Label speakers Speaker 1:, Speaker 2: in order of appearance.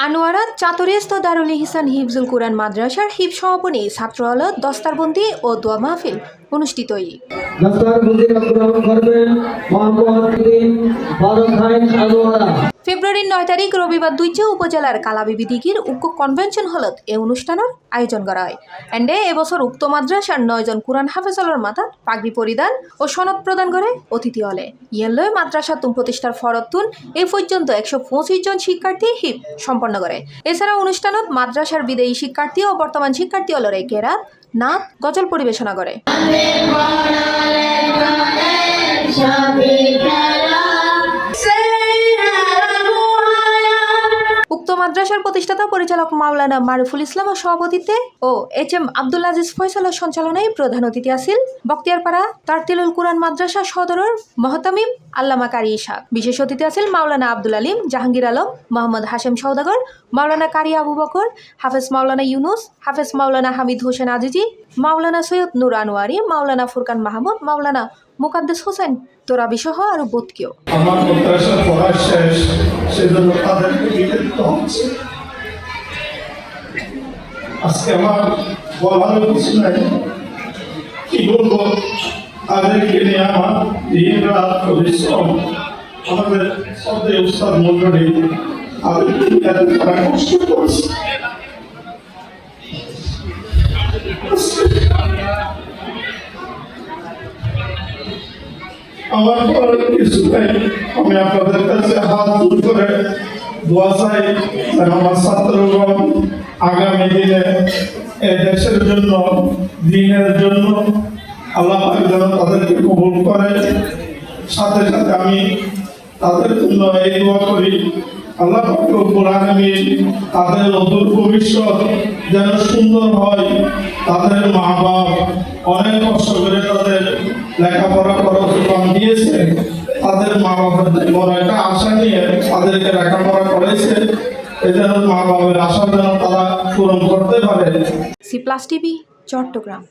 Speaker 1: আনোয়ারা চাতুরিস্থ দারুল ইহসান হিফজুল কুরআন মাদ্রাসার হিফজ সমাপনী ছাত্র আলো দস্তারবন্দি ও দোয়া মাহফিল অনুষ্ঠিত। ফেব্রুয়ারির 9 তারিখ রবিবার দুইচে উপজেলার কালাবিবি দিঘির উক্ত কনভেনশন হলত এই অনুষ্ঠানের আয়োজন করা হয়। এন্ডে এবছর উক্ত মাদ্রাসার 9 জন কুরআন হাফেজলের মাথাত পাগড়ি পরিধান ও সনদ প্রদান করে অতিথি হলে ইয়েলয় মাদ্রাসা তুন প্রতিষ্ঠার ফরতুন এই পর্যন্ত 125 জন শিক্ষার্থী হিফ সম্পন্ন করে। এছাড়া অনুষ্ঠানত মাদ্রাসার বিদায়ী শিক্ষার্থী ও বর্তমান শিক্ষার্থী হলরে কেরাত, নাত, গজল পরিবেশনা করে। উক্ত মাদ্রাসার প্রতিষ্ঠাতা পরিচালক মাওলানা মারুফুল ইসলামের সভাপতিত্বে ও HM আব্দুল আজিজ ফয়সালের সঞ্চালনায় প্রধান অতিথি আছেন বক্তিয়ারপাড়া তারতিলুল কুরআন মাদ্রাসা সদরের মহতামিম আল্লামা কারি ইশাক। বিশেষ অতিথি আছেন মাওলানা আব্দুল আলিম, জাহাঙ্গীর আলম, মোহাম্মদ হাশেম সওদাগর, মাওলানা কারি আবু বকর, হাফেজ মাওলানা ইউনুস, হাফেজ মাওলানা হামিদ হোসেন আজিজি, মাওলানা সৈয়দ নূর আনোয়ারি, মাওলানা ফুরকান মাহমুদ, মাওলানা মুকাদ্দেস হোসেন তোরাবি সহ আরো বোধকেও।
Speaker 2: আমার মাদ্রাসা পড়া শেষ, সেজন্য তাদেরকে বিদায় দিতে হচ্ছে। আজকে আমার বলার কিছু নাই, কি বলবো, তাদেরকে নিয়ে আমার দিন রাত পরিশ্রম, আমাদের সদে উস্তাদ মন্ডলী তারা কষ্ট করছে। আমার বলার কিছু নাই, আমি আপনাদের কাছে হাত জোড় করে দোয়া চাই যেন আমার ছাত্রগণ আগামী দিনে এ দেশের জন্য, দিনের জন্য আল্লাহ পাক যেন তাদেরকে কবুল করে। সাথে সাথে আমি তাদের জন্য এই দোয়া করি, আল্লাহ পাক রব্বুল আলামিন তাদের অদূর ভবিষ্যৎ যেন সুন্দর হয়। তাদের মা বাপ অনেক কষ্ট করে তাদের লেখাপড়া করার জন্য দিয়েছে, তাদের মা বাবার বড় একটা আশা নিয়ে তাদেরকে লেখাপড়া করেছে, এজন্য মা বাবার আশা যেন তারা পূরণ করতে পারে।
Speaker 1: C+ TV Chittagong.